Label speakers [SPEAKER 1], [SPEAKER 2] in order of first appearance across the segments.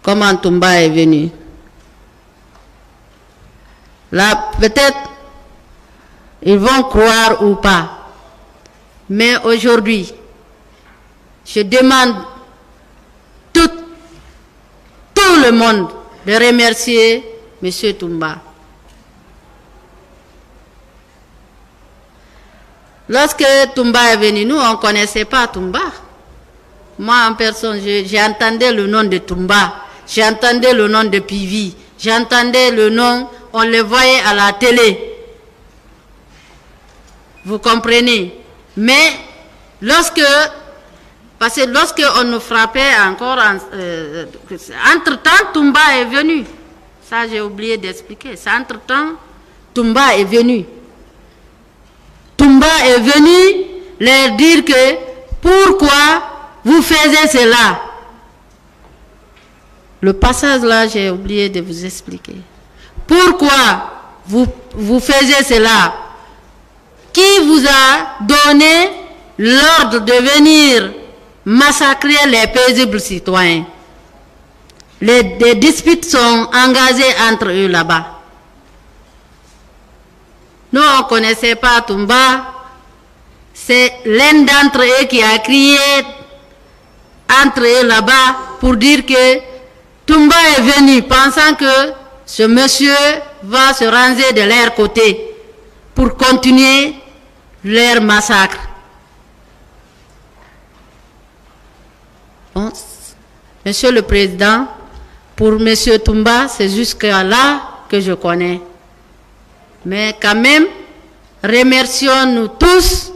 [SPEAKER 1] comment Toumba est venu. Là, peut-être, ils vont croire ou pas. Mais aujourd'hui, je demande tout le monde de remercier M. Toumba. Lorsque Toumba est venu, nous, on ne connaissait pas Toumba. Moi, en personne, j'entendais le nom de Toumba, j'entendais le nom de Pivi, j'entendais le nom, on le voyait à la télé. Vous comprenez? Mais parce que lorsque on nous frappait encore, entre-temps, Toumba est venu. Ça, j'ai oublié d'expliquer. Entre-temps, Toumba est venu. Toumba est venu leur dire que pourquoi vous faisiez cela. Le passage là, j'ai oublié de vous expliquer. Pourquoi vous faisiez cela? Qui vous a donné l'ordre de venir massacrer les paisibles citoyens? Des disputes sont engagées entre eux là-bas. Nous, on ne connaissait pas Toumba. C'est l'un d'entre eux qui a crié entre eux là-bas pour dire que Toumba est venu pensant que ce monsieur va se ranger de leur côté pour continuer leur massacre. Bon, Monsieur le Président, pour Monsieur Toumba, c'est jusqu'à là que je connais. Mais quand même, remercions-nous tous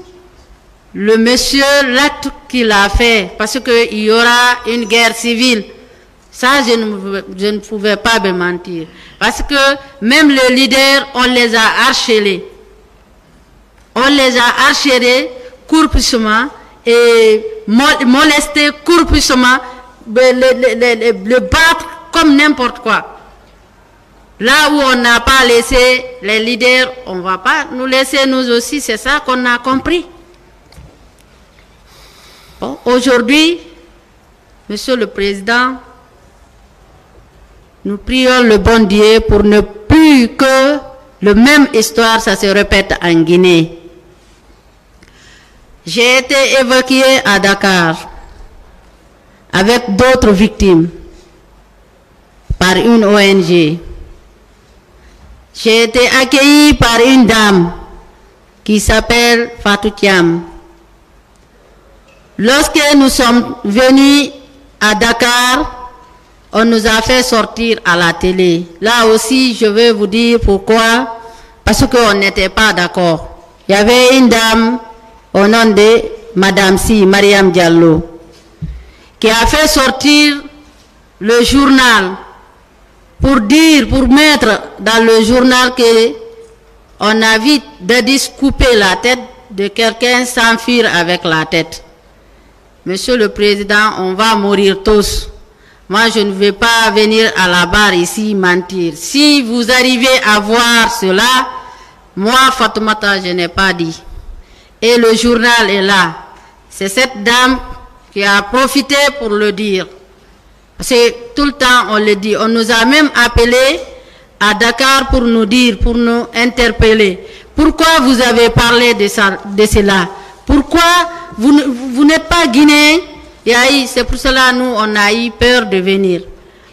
[SPEAKER 1] le monsieur, l'acte qu'il a fait, parce qu'il y aura une guerre civile. Ça, je ne pouvais pas me mentir. Parce que même les leaders, on les a harcelés. On les a harcelés courpuissement et molestés courpuissement, le battre comme n'importe quoi. Là où on n'a pas laissé les leaders, on ne va pas nous laisser nous aussi, c'est ça qu'on a compris. Bon, aujourd'hui, Monsieur le Président, nous prions le bon Dieu pour ne plus que la même histoire, ça se répète en Guinée. J'ai été évacué à Dakar avec d'autres victimes par une ONG. J'ai été accueilli par une dame qui s'appelle Fatou Thiam. Lorsque nous sommes venus à Dakar, on nous a fait sortir à la télé. Là aussi, je vais vous dire pourquoi. Parce qu'on n'était pas d'accord. Il y avait une dame au nom de Madame Si, Mariam Diallo, qui a fait sortir le journal pour mettre dans le journal que on a vite de couper la tête de quelqu'un sans fuir avec la tête. Monsieur le Président, on va mourir tous. Moi, je ne vais pas venir à la barre ici mentir. Si vous arrivez à voir cela, moi, Fatoumata, je n'ai pas dit. Et le journal est là. C'est cette dame qui a profité pour le dire. C'est tout le temps, on le dit. On nous a même appelés à Dakar pour nous dire, pour nous interpeller. Pourquoi vous avez parlé de cela? Pourquoi vous n'êtes pas guinéen? C'est pour cela nous, on a eu peur de venir.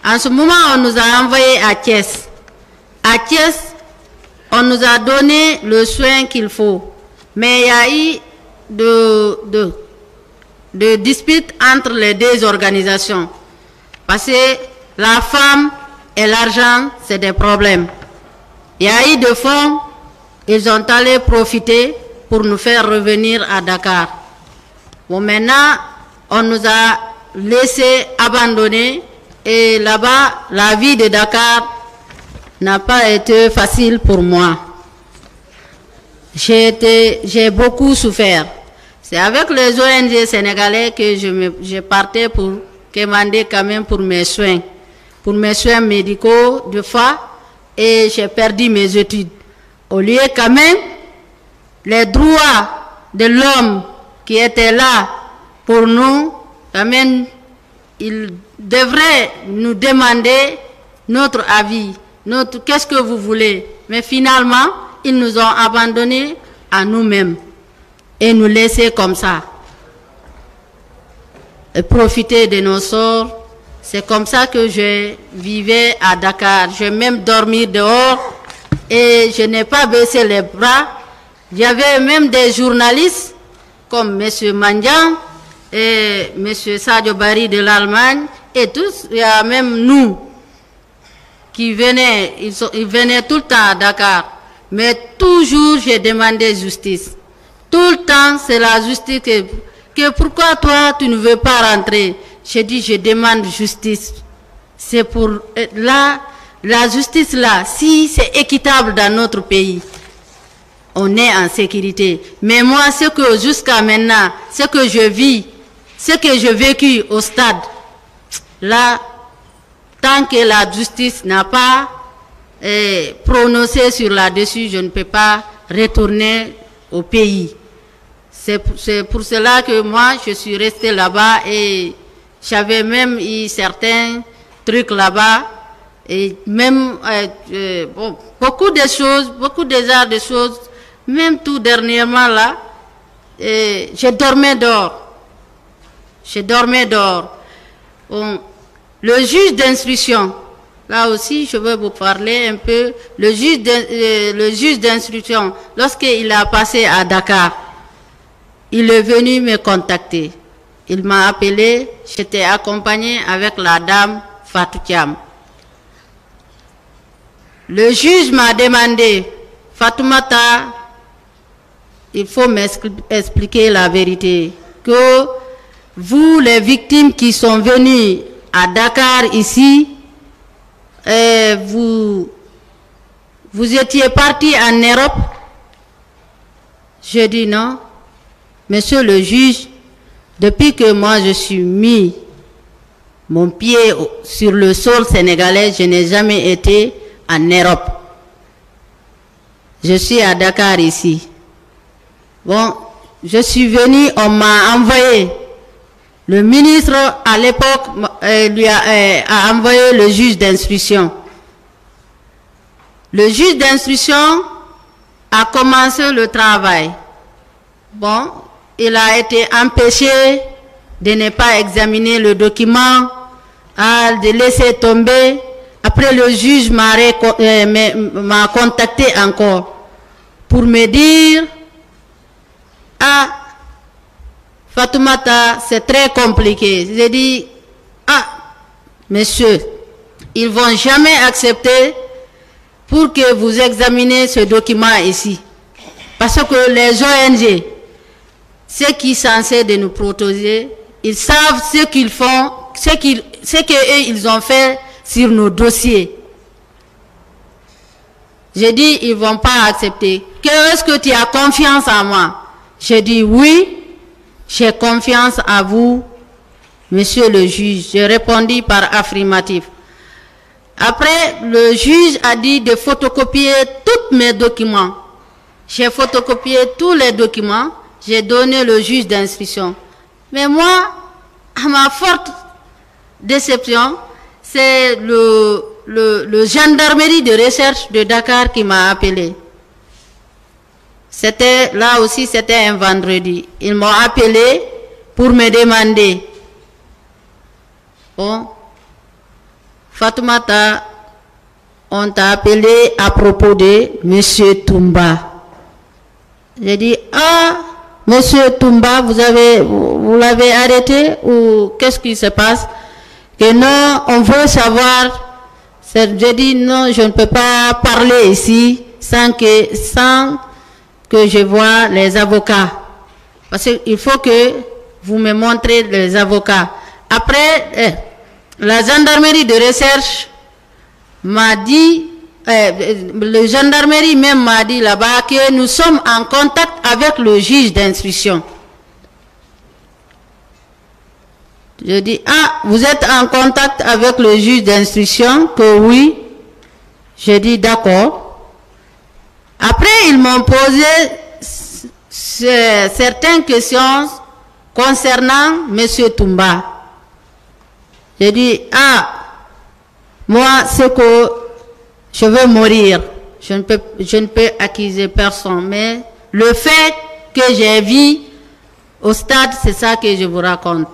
[SPEAKER 1] En ce moment, on nous a envoyés à Thiès. À Thiès, on nous a donné le soin qu'il faut. Mais il y a eu de disputes entre les deux organisations. Parce que la femme et l'argent, c'est des problèmes. Il y a eu de fonds, ils ont allé profiter pour nous faire revenir à Dakar. Bon, maintenant, on nous a laissé abandonner et là-bas, la vie de Dakar n'a pas été facile pour moi. J'ai beaucoup souffert. C'est avec les ONG sénégalais que je partais pour demander quand même pour mes soins médicaux de fois, et j'ai perdu mes études. Au lieu quand même, les droits de l'homme qui étaient là pour nous, quand même, ils devrait nous demander notre avis, qu'est-ce que vous voulez. Mais finalement, ils nous ont abandonnés à nous-mêmes et nous laisser comme ça. Et profiter de nos sorts. C'est comme ça que je vivais à Dakar. Je même dormi dehors et je n'ai pas baissé les bras. Il y avait même des journalistes comme M. Mandian et M. Sadio Barry de l'Allemagne et tous. Il y a même nous qui venaient, ils venaient tout le temps à Dakar. Mais toujours j'ai demandé justice. Tout le temps c'est la justice que pourquoi toi tu ne veux pas rentrer. J'ai dit, je demande justice. C'est pour là, la justice là, si c'est équitable dans notre pays, on est en sécurité. Mais moi, ce que jusqu'à maintenant, ce que je vis, ce que j'ai vécu au stade, là, tant que la justice n'a pas prononcé sur là-dessus, je ne peux pas retourner au pays. C'est pour cela que moi, je suis restée là-bas et j'avais même eu certains trucs là-bas et même bon, beaucoup de choses, beaucoup de choses, même tout dernièrement là, je dormais dehors. Je dormais dehors. Bon, le juge d'instruction, là aussi je veux vous parler un peu, le juge d'instruction, lorsqu'il a passé à Dakar, il est venu me contacter. Il m'a appelé, j'étais accompagnée avec la dame Fatou Thiam. Le juge m'a demandé, Fatoumata, il faut m'expliquer la vérité, que vous, les victimes qui sont venues à Dakar ici, vous étiez partis en Europe. Je dis non, monsieur le juge, depuis que moi je suis mis mon pied sur le sol sénégalais, je n'ai jamais été en Europe. Je suis à Dakar ici. Bon, je suis venu, on m'a envoyé. Le ministre à l'époque lui a envoyé le juge d'instruction. Le juge d'instruction a commencé le travail. Bon, il a été empêché de ne pas examiner le document, de laisser tomber. Après, le juge m'a contacté encore pour me dire, ah, Fatoumata, c'est très compliqué. J'ai dit, ah, monsieur, ils ne vont jamais accepter pour que vous examiniez ce document ici. Parce que les ONG, ceux qui sont censés de nous protéger, ils savent ce qu'ils font, ce qu'ils ont fait sur nos dossiers. J'ai dit, ils ne vont pas accepter. Est-ce que tu as confiance en moi? J'ai dit, oui, j'ai confiance en vous, monsieur le juge. J'ai répondu par affirmatif. Après, le juge a dit de photocopier tous mes documents. J'ai photocopié tous les documents. J'ai donné le juge d'instruction. Mais moi, à ma forte déception, c'est le gendarmerie de recherche de Dakar qui m'a appelé. C'était, là aussi, c'était un vendredi. Ils m'ont appelé pour me demander, bon, Fatoumata, on t'a appelé à propos de Monsieur Toumba. J'ai dit, ah, Monsieur Toumba, vous l'avez arrêté ou qu'est-ce qui se passe? Que non, on veut savoir. J'ai dit, non, je ne peux pas parler ici sans que je vois les avocats. Parce qu'il faut que vous me montrez les avocats. Après, la gendarmerie de recherche m'a dit, le gendarmerie même m'a dit là-bas que nous sommes en contact avec le juge d'instruction. Je dis, ah, vous êtes en contact avec le juge d'instruction? Que oui. J'ai dit, d'accord. Après, ils m'ont posé certaines questions concernant M. Toumba. J'ai dit, ah, moi, c'est que je veux mourir. Je ne peux accuser personne. Mais le fait que j'ai vu au stade, c'est ça que je vous raconte.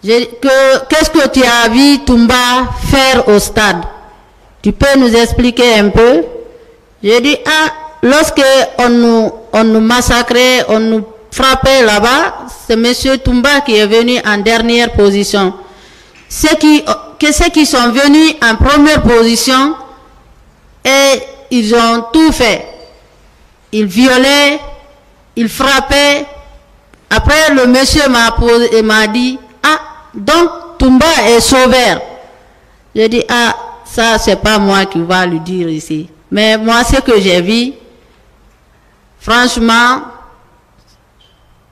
[SPEAKER 1] Qu'est-ce que tu as vu Toumba faire au stade? Tu peux nous expliquer un peu? J'ai dit, ah, lorsque on nous massacrait, on nous frappait là-bas, c'est M. Toumba qui est venu en dernière position. Ceux qui sont venus en première position, et ils ont tout fait. Ils violaient, ils frappaient. Après, le monsieur m'a dit, ah, donc Toumba est sauveur. J'ai dit, ah, ça, c'est pas moi qui va lui dire ici. Mais moi, ce que j'ai vu, franchement,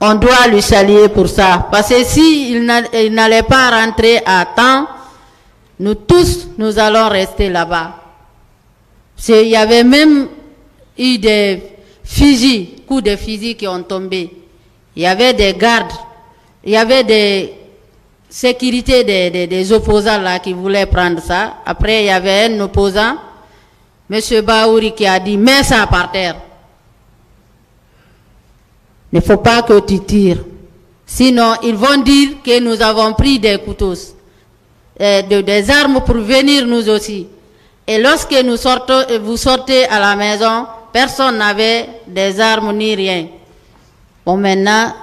[SPEAKER 1] on doit lui saluer pour ça. Parce que s'il n'allait pas rentrer à temps, nous tous, nous allons rester là-bas. Il y avait même eu des fusils, coups de fusil qui ont tombé. Il y avait des gardes, il y avait des sécurités des opposants là qui voulaient prendre ça. Après, il y avait un opposant, M. Baouri, qui a dit, mets ça par terre. Il ne faut pas que tu tires. Sinon, ils vont dire que nous avons pris des couteaux, des armes pour venir nous aussi. Et lorsque vous sortez à la maison, personne n'avait des armes ni rien. Bon, maintenant,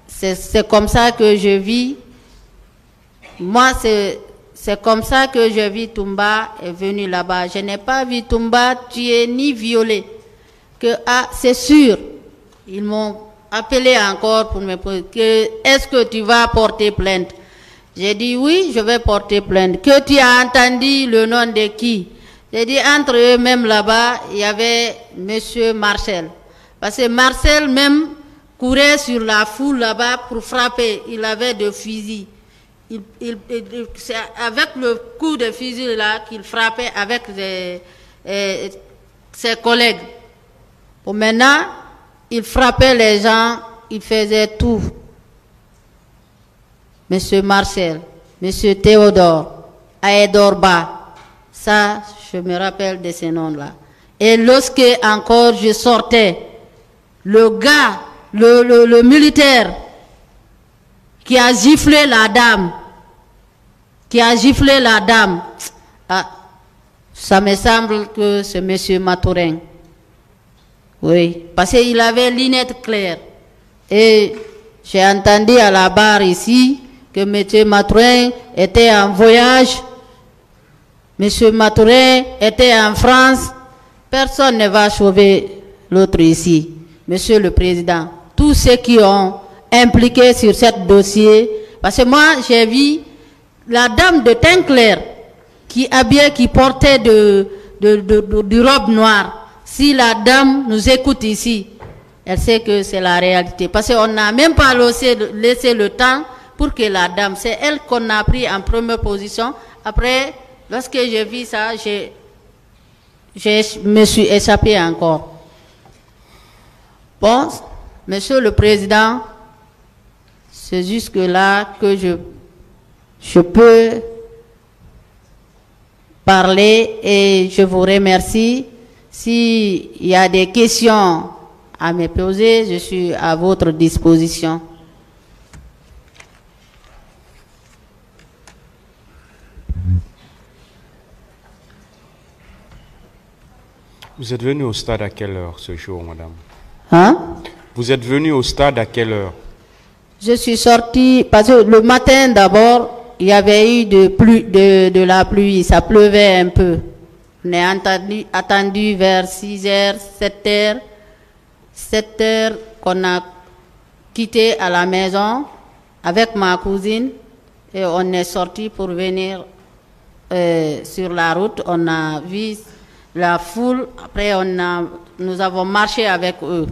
[SPEAKER 1] c'est comme ça que je vis. Moi, c'est comme ça que je vis. Toumba est venu là-bas. Je n'ai pas vu Toumba tuer ni violer. Ah, c'est sûr, ils m'ont appelé encore pour me poser, est-ce que tu vas porter plainte? J'ai dit oui, je vais porter plainte. Que tu as entendu le nom de qui? J'ai dit entre eux même là-bas, il y avait M. Marcel. Parce que Marcel même courait sur la foule là-bas pour frapper. Il avait des fusils. C'est avec le coup de fusil là qu'il frappait avec ses collègues. Bon, maintenant, il frappait les gens, il faisait tout. Monsieur Marcel, Monsieur Théodore, Aedorba, ça, je me rappelle de ces noms-là. Et lorsque encore je sortais, le gars, le militaire qui a giflé la dame, ah, ça me semble que c'est Monsieur Mathurin. Oui, parce qu'il avait lunettes claires. Et j'ai entendu à la barre ici que M. Mathurin était en voyage. M. Mathurin était en France. Personne ne va sauver l'autre ici. Monsieur le Président, tous ceux qui ont impliqué sur ce dossier, parce que moi j'ai vu la dame de teint clair qui portait du robe noire. Si la dame nous écoute ici, elle sait que c'est la réalité. Parce qu'on n'a même pas laissé le temps pour que la dame, c'est elle qu'on a pris en première position. Après, lorsque j'ai vu ça, je me suis échappé encore. Bon, Monsieur le Président, c'est jusque là que je peux parler et je vous remercie. S'il y a des questions à me poser, je suis à votre disposition.
[SPEAKER 2] Vous êtes venu au stade à quelle heure ce jour, madame?
[SPEAKER 1] Hein?
[SPEAKER 2] Vous êtes venu au stade à quelle heure?
[SPEAKER 1] Je suis sortie, parce que le matin d'abord, il y avait eu de la pluie, ça pleuvait un peu. On est attendu vers 6h, 7h. 7h qu'on a quitté à la maison avec ma cousine et on est sorti pour venir sur la route. On a vu la foule, après nous avons marché avec eux.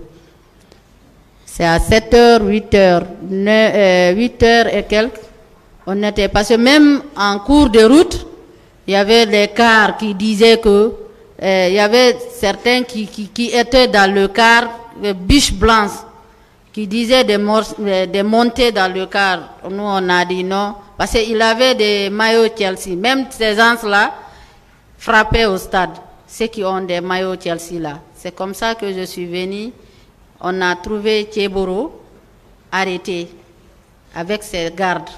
[SPEAKER 1] C'est à 7h, 8h, 8h et quelques. On était passé même en cours de route. Il y avait des cars qui disaient que il y avait certains qui étaient dans le car, les biches blanches, qui disaient de monter dans le car. Nous, on a dit non, Parce qu'il avait des maillots Chelsea. Même ces gens-là frappaient au stade. Ceux qui ont des maillots Chelsea là. C'est comme ça que je suis venue. On a trouvé Tcheboro arrêté avec ses gardes.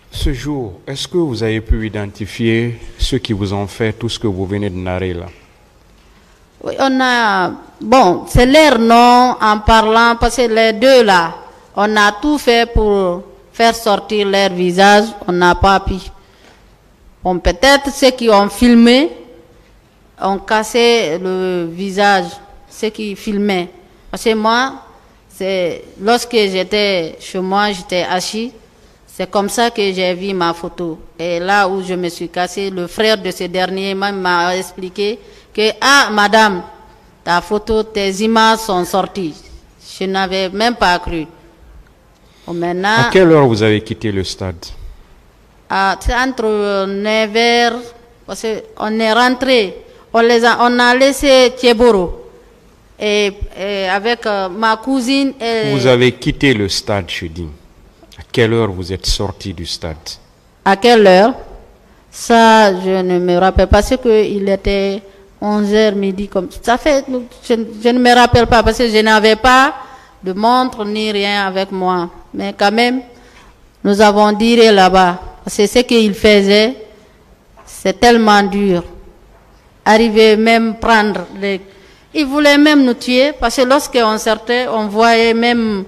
[SPEAKER 2] Ce jour, est-ce que vous avez pu identifier ceux qui vous ont fait tout ce que vous venez de narrer là?
[SPEAKER 1] Oui, on a... Bon, c'est leur nom en parlant, parce que les deux là, on a tout fait pour faire sortir leur visage, on n'a pas pu. Bon, peut-être ceux qui ont filmé ont cassé le visage, ceux qui filmaient. Parce que moi, lorsque j'étais chez moi, j'étais assis, c'est comme ça que j'ai vu ma photo. Et là où je me suis cassé, le frère de ce dernier m'a expliqué que, ah, madame, ta photo, tes images sont sorties. Je n'avais même pas cru. Bon, maintenant,
[SPEAKER 2] À quelle heure vous avez quitté le stade?
[SPEAKER 1] c'est entre 9h, parce qu'on est rentré, on a laissé Tcheboro. Et avec ma cousine.
[SPEAKER 2] Vous avez quitté le stade, je dis. À quelle heure vous êtes sorti du stade?
[SPEAKER 1] À quelle heure? Ça, je ne me rappelle pas. C'est qu'il était 11h midi. Comme ça fait, je ne me rappelle pas parce que je n'avais pas de montre ni rien avec moi. Mais quand même, nous avons tiré là-bas. C'est ce qu'il faisait. C'est tellement dur. Arriver même prendre les... Il voulait même nous tuer parce que lorsqu'on sortait, on voyait même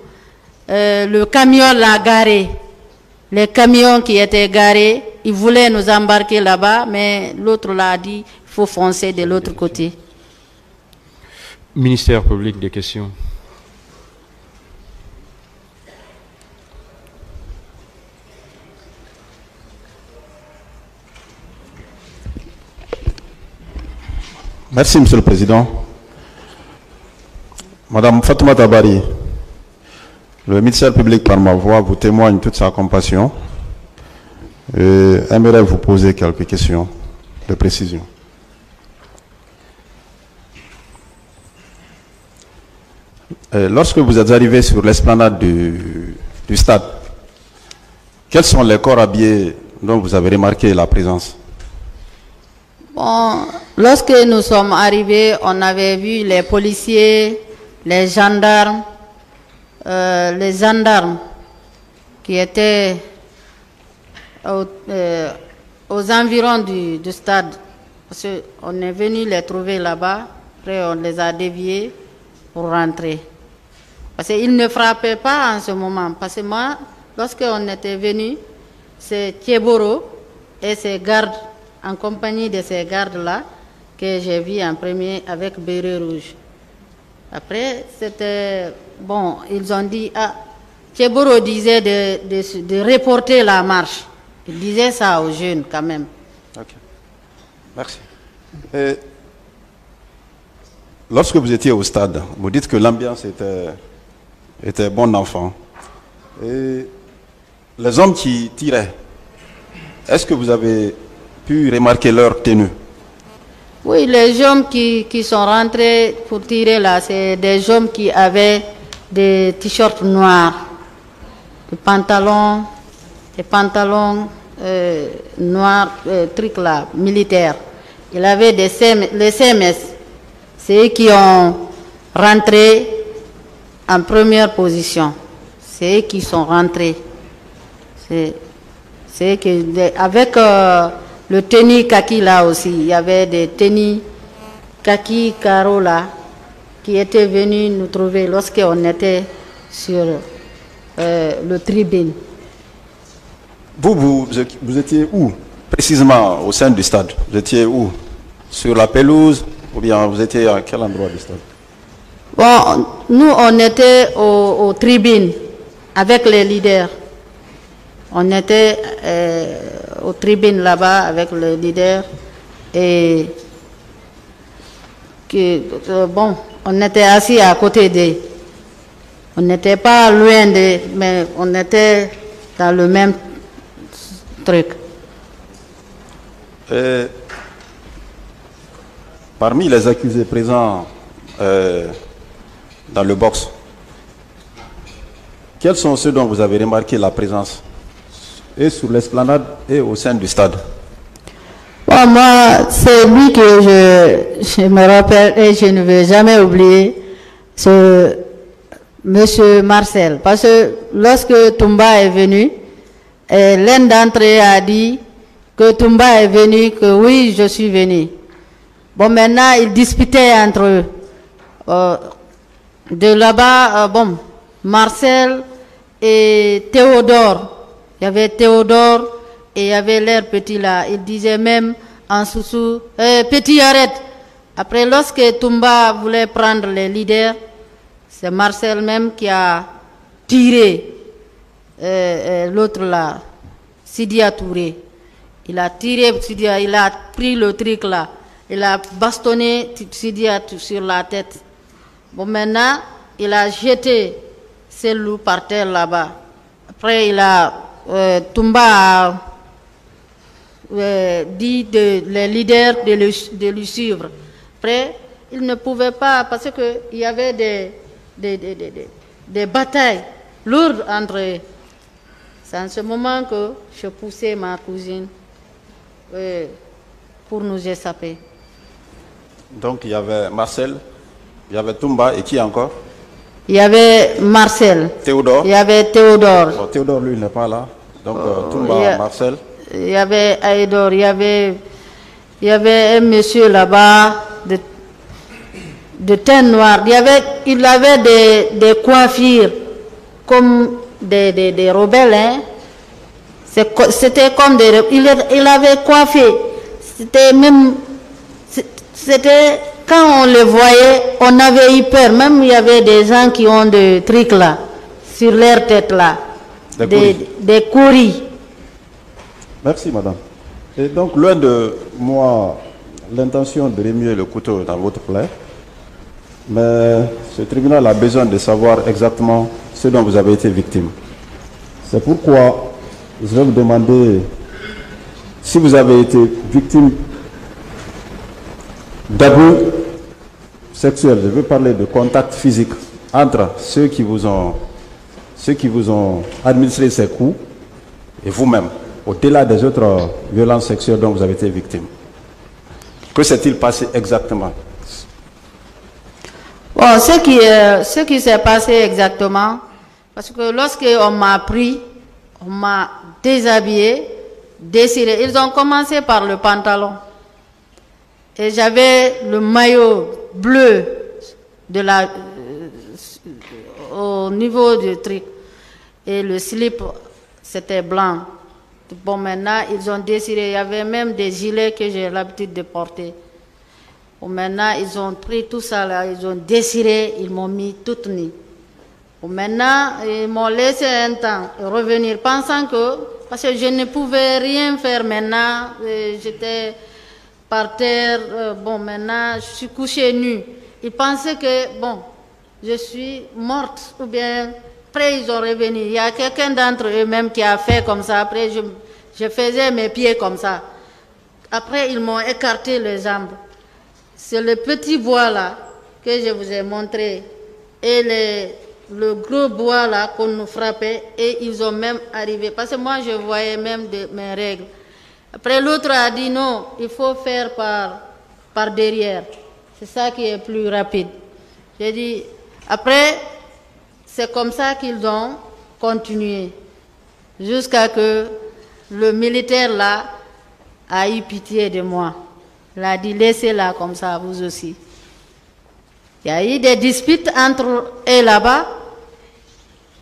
[SPEAKER 1] le camion là garé. Les camions qui étaient garés, ils voulaient nous embarquer là-bas, mais l'autre là a dit il faut foncer de l'autre côté.
[SPEAKER 2] Ministère public des questions.
[SPEAKER 3] Merci, Monsieur le Président. Madame Fatouma Tabari, le ministère public, par ma voix, vous témoigne toute sa compassion et aimerait vous poser quelques questions de précision. Lorsque vous êtes arrivé sur l'esplanade du stade, quels sont les corps habillés dont vous avez remarqué la présence?
[SPEAKER 1] Bon, lorsque nous sommes arrivés, on avait vu les policiers, les gendarmes qui étaient aux environs du stade. Parce qu'on est venu les trouver là-bas, après on les a déviés pour rentrer. Parce qu'ils ne frappaient pas en ce moment. Parce que moi, lorsqu'on était venu, c'est Tcheboro et ses gardes, en compagnie de ces gardes-là, que j'ai vu en premier avec béret rouge. Après, c'était... Bon, ils ont dit... Ah, Tcheboro disait de reporter la marche. Il disait ça aux jeunes, quand même.
[SPEAKER 3] Ok. Merci. Lorsque vous étiez au stade, vous dites que l'ambiance était bon enfant. Et les hommes qui tiraient, est-ce que vous avez pu remarquer leur tenue?
[SPEAKER 1] Oui, les hommes qui sont rentrés pour tirer là, c'est des hommes qui avaient des t-shirts noirs, des pantalons noirs, trucs là, militaires. Il avait les CMS, c'est eux qui ont rentré en première position. C'est eux qui sont rentrés. C'est que avec le tennis kaki là aussi, il y avait des tennis kaki carreau là qui étaient venus nous trouver lorsqu'on était sur le tribune.
[SPEAKER 3] Vous étiez où précisément au sein du stade? Vous étiez où? Sur la pelouse ou bien vous étiez à quel endroit du stade?
[SPEAKER 1] Bon, nous on était aux tribunes avec les leaders. On était aux tribunes là-bas avec les leaders et bon, on était assis à côté d'eux. On n'était pas loin d'eux, mais on était dans le même truc.
[SPEAKER 3] Parmi les accusés présents dans le box, quels sont ceux dont vous avez remarqué la présence, et sur l'esplanade et au sein du stade?
[SPEAKER 1] Bon, moi, c'est lui que je me rappelle et je ne vais jamais oublier, ce monsieur Marcel. Parce que lorsque Toumba est venu, l'un d'entre eux a dit que Toumba est venu, que oui, je suis venu. Bon, maintenant, ils disputaient entre eux. De là-bas, bon, Marcel et Théodore. Il y avait Théodore et il y avait l'air petit là. Il disait même en sous-sous, petit arrête. Après, lorsque Toumba voulait prendre les leaders, c'est Marcel même qui a tiré l'autre là, Sidia Touré. Il a tiré Sidia, il a pris le truc là. Il a bastonné Sidia sur la tête. Bon, maintenant, il a jeté ses loups par terre là-bas. Après, Toumba a dit les leaders de lui suivre. Après, il ne pouvait pas, parce qu'il y avait des batailles lourdes entre eux. C'est en ce moment que je poussais ma cousine pour nous échapper.
[SPEAKER 3] Donc il y avait Marcel, il y avait Toumba et qui encore?
[SPEAKER 1] Il y avait Marcel.
[SPEAKER 3] Théodore.
[SPEAKER 1] Il y avait Théodore.
[SPEAKER 3] Bon, Théodore, lui, il n'est pas là. Donc Toumba, Marcel.
[SPEAKER 1] Il y avait Aïdor, il y avait un monsieur là-bas de teint noir. Il avait des coiffures comme des rebelles. Hein. C'était comme il avait coiffé. C'était quand on le voyait, on avait eu peur. Même il y avait des gens qui ont des trucs là, sur leur tête là. Des couris.
[SPEAKER 3] Merci, madame. Et donc, loin de moi, l'intention de remuer le couteau dans votre plaie, mais ce tribunal a besoin de savoir exactement ce dont vous avez été victime. C'est pourquoi je vais vous demander si vous avez été victime d'abus sexuels. Je veux parler de contact physique entre ceux qui vous ont administré ces coups et vous-même, au-delà des autres violences sexuelles dont vous avez été victime. Que s'est-il passé exactement?
[SPEAKER 1] Bon, ce qui s'est passé exactement, parce que lorsqu'on m'a pris, on m'a déshabillé, déchiré. Ils ont commencé par le pantalon. Et j'avais le maillot bleu au niveau du truc. Et le slip, c'était blanc. Bon, maintenant, ils ont déchiré. Il y avait même des gilets que j'ai l'habitude de porter. Bon, maintenant, ils ont pris tout ça là, ils ont déchiré, ils m'ont mis toute nue. Bon, maintenant, ils m'ont laissé un temps revenir, pensant que, parce que je ne pouvais rien faire maintenant, j'étais par terre, bon, maintenant, je suis couchée nue. Ils pensaient que, bon, je suis morte, ou bien, après ils ont revenu. Il y a quelqu'un d'entre eux même qui a fait comme ça, après je faisais mes pieds comme ça. Après, ils m'ont écarté les jambes. C'est le petit bois là que je vous ai montré et le gros bois là qu'on nous frappait et ils ont même arrivé. Parce que moi je voyais même mes règles. Après l'autre a dit non, il faut faire par derrière. C'est ça qui est plus rapide. J'ai dit, après c'est comme ça qu'ils ont continué. Jusqu'à que le militaire là a eu pitié de moi. Il a dit, laissez-la comme ça, vous aussi. Il y a eu des disputes entre eux là-bas.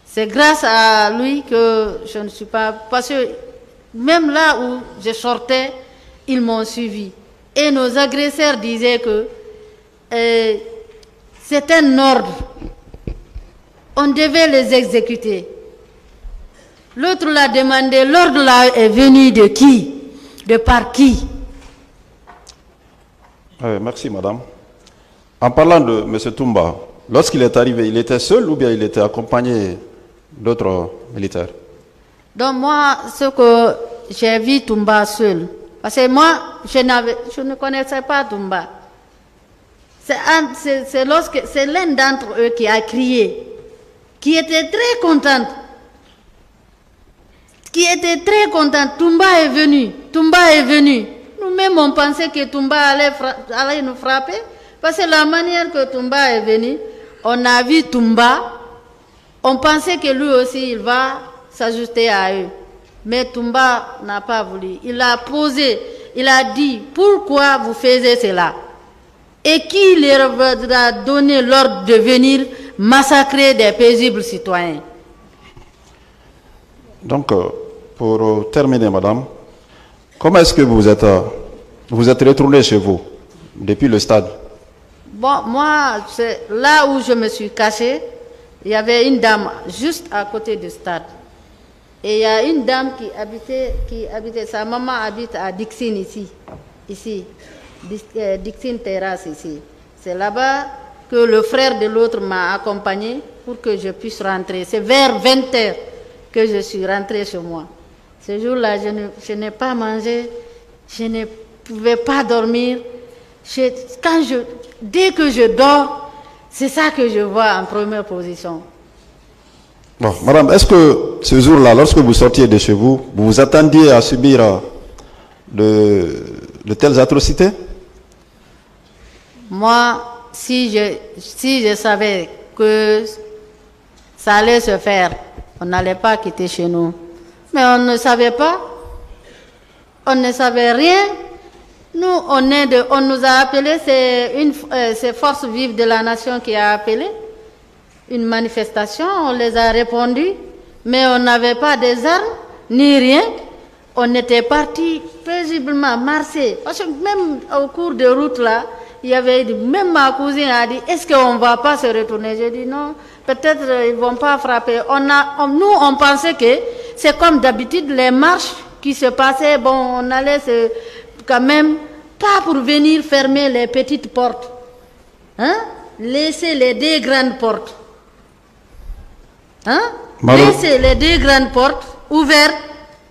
[SPEAKER 1] C'est grâce à lui que je ne suis pas... Parce que même là où je sortais, ils m'ont suivi. Et nos agresseurs disaient que c'est un ordre. On devait les exécuter. L'autre l'a demandé, l'ordre là est venu de qui? De par qui?
[SPEAKER 3] Merci, madame. En parlant de M. Toumba, lorsqu'il est arrivé, il était seul ou bien il était accompagné d'autres militaires?
[SPEAKER 1] Donc moi, ce que j'ai vu Toumba seul, parce que moi, je ne connaissais pas Toumba. C'est l'un d'entre eux qui a crié. qui était très contente. Toumba est venu. Nous-mêmes, on pensait que Toumba allait nous frapper. Parce que la manière que Toumba est venu, on a vu Toumba. On pensait que lui aussi, il va s'ajuster à eux. Mais Toumba n'a pas voulu. Il a dit, pourquoi vous faites cela? Et qui leur a donné l'ordre de venir massacrer des paisibles citoyens?
[SPEAKER 3] Donc, pour terminer, madame, comment est-ce que vous êtes retourné chez vous depuis le stade?
[SPEAKER 1] Bon, moi, c'est là où je me suis cachée. Il y avait une dame juste à côté du stade. Et il y a une dame qui habitait, sa maman habite à Dixine ici, Dixine Terrasse ici. C'est là-bas que le frère de l'autre m'a accompagné pour que je puisse rentrer. C'est vers 20h que je suis rentrée chez moi. Ce jour-là, je n'ai pas mangé, je ne pouvais pas dormir. Dès que je dors, c'est ça que je vois en première position.
[SPEAKER 3] Bon, madame, est-ce que ce jour-là, lorsque vous sortiez de chez vous, vous vous attendiez à subir de telles atrocités?
[SPEAKER 1] Moi, si je savais que ça allait se faire, on n'allait pas quitter chez nous. Mais on ne savait pas. On ne savait rien. Nous, on nous a appelé, c'est Force Vive de la Nation qui a appelé. Une manifestation, on les a répondu. Mais on n'avait pas des armes, ni rien. On était partis paisiblement marcher. Parce que même au cours de route là, il y avait, même ma cousine a dit, est-ce qu'on ne va pas se retourner? J'ai dit non, peut-être ils ne vont pas frapper. Nous, on pensait que c'est comme d'habitude, les marches qui se passaient, bon, on allait quand même, pas pour venir fermer les petites portes. Hein? Laisser les deux grandes portes. Hein? Laisser les deux grandes portes ouvertes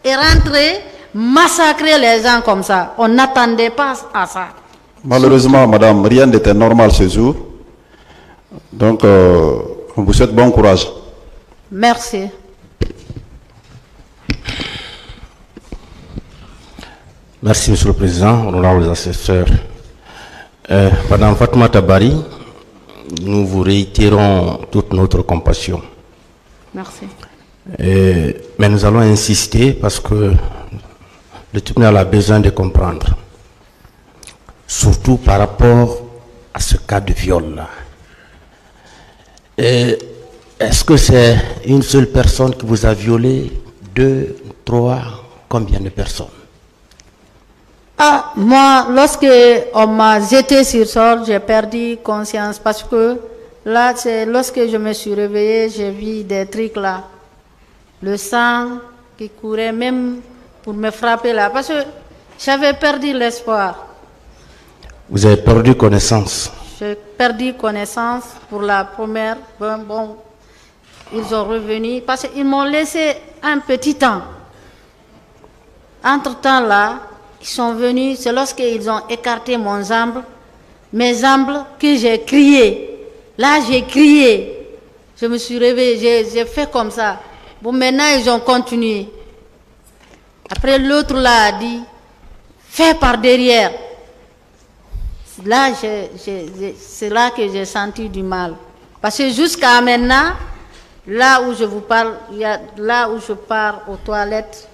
[SPEAKER 1] et rentrer, massacrer les gens comme ça. On n'attendait pas à ça.
[SPEAKER 3] Malheureusement, madame, rien n'était normal ce jour. Donc, on vous souhaite bon courage.
[SPEAKER 1] Merci.
[SPEAKER 4] Merci, Monsieur le Président, honorables assesseurs. Madame Fatma Tabari, nous vous réitérons toute notre compassion.
[SPEAKER 1] Merci.
[SPEAKER 4] Mais nous allons insister parce que le tribunal a besoin de comprendre. Surtout par rapport à ce cas de viol-là. Est-ce que c'est une seule personne qui vous a violé? 2, 3, combien de personnes?
[SPEAKER 1] Ah, moi, lorsque on m'a jeté sur sort, j'ai perdu conscience parce que là, c'est lorsque je me suis réveillée, j'ai vu des trucs là. Le sang qui courait même pour me frapper là. Parce que j'avais perdu l'espoir.
[SPEAKER 4] Vous avez perdu connaissance?
[SPEAKER 1] J'ai perdu connaissance pour la première. Bon, ils ont revenu parce qu'ils m'ont laissé un petit temps. Entre-temps là, ils sont venus, c'est lorsqu'ils ont écarté mon jambe, mes jambes, que j'ai crié. Là, j'ai crié. Je me suis réveillée, j'ai fait comme ça. Bon, maintenant, ils ont continué. Après, l'autre là a dit, fais par derrière. Là, c'est là que j'ai senti du mal. Parce que jusqu'à maintenant, là où je vous parle, là où je pars aux toilettes,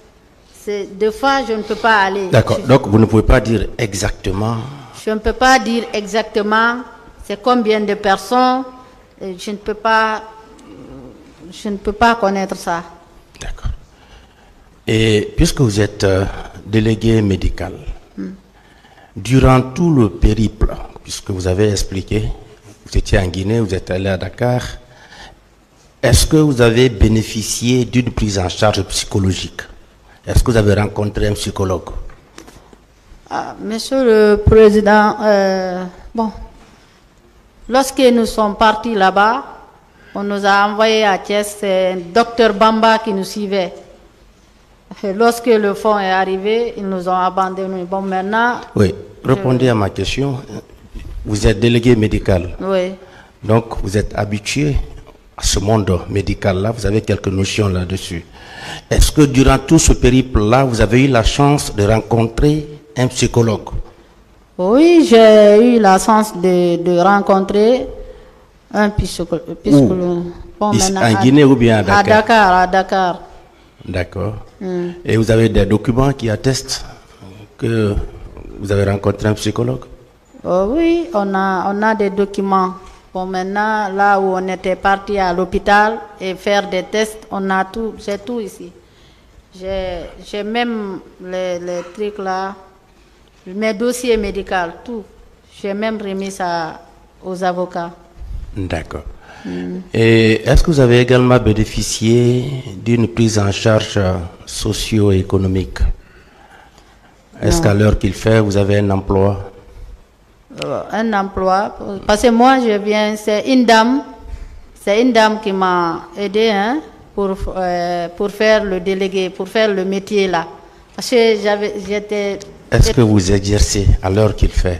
[SPEAKER 1] des fois, je ne peux pas aller.
[SPEAKER 4] D'accord, donc vous ne pouvez pas dire exactement.
[SPEAKER 1] Je ne peux pas dire exactement c'est combien de personnes. Je ne peux pas connaître ça.
[SPEAKER 4] D'accord. Et puisque vous êtes délégué médical, durant tout le périple, puisque vous avez expliqué, vous étiez en Guinée, vous êtes allé à Dakar, est-ce que vous avez bénéficié d'une prise en charge psychologique? Est-ce que vous avez rencontré un psychologue?
[SPEAKER 1] Monsieur le Président, bon, lorsque nous sommes partis là-bas, on nous a envoyé à Thiès, c'est un docteur Bamba qui nous suivait. Et lorsque le fonds est arrivé, ils nous ont abandonnés. Bon, maintenant...
[SPEAKER 4] Oui, répondez à ma question. Vous êtes délégué médical.
[SPEAKER 1] Oui.
[SPEAKER 4] Donc, vous êtes habitué à ce monde médical-là, vous avez quelques notions là-dessus. Est-ce que durant tout ce périple-là, vous avez eu la chance de rencontrer un psychologue?
[SPEAKER 1] Oui, j'ai eu la chance de rencontrer un psychologue. Bon,
[SPEAKER 4] En Guinée ou bien à Dakar?
[SPEAKER 1] À Dakar, à Dakar.
[SPEAKER 4] D'accord. Et vous avez des documents qui attestent que vous avez rencontré un psychologue?
[SPEAKER 1] Oui, on a des documents. Bon, maintenant, là où on était parti à l'hôpital et faire des tests, on a tout, j'ai tout ici. J'ai même les trucs là, mes dossiers médicaux, tout. J'ai même remis ça aux avocats.
[SPEAKER 4] D'accord. Et est-ce que vous avez également bénéficié d'une prise en charge socio-économique? Est-ce qu'à l'heure qu'il fait, vous avez un emploi?
[SPEAKER 1] Un emploi, parce que moi je viens, c'est une dame qui m'a aidé pour faire le délégué, pour faire le métier là. Parce que j'étais...
[SPEAKER 4] Est-ce que vous exercez à l'heure qu'il fait?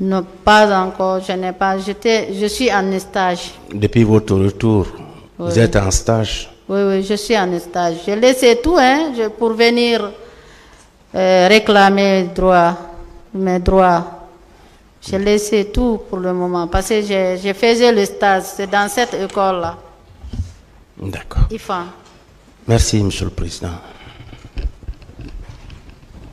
[SPEAKER 1] Non, pas encore, je n'ai pas, je suis en stage.
[SPEAKER 4] Depuis votre retour,
[SPEAKER 1] Oui.
[SPEAKER 4] vous êtes en stage?
[SPEAKER 1] Oui, je suis en stage. J'ai laissé tout pour venir réclamer mes droits. J'ai laissé tout pour le moment parce que je faisais le stage, c'est dans cette école-là.
[SPEAKER 4] D'accord.
[SPEAKER 1] IFA.
[SPEAKER 4] Merci, Monsieur le Président.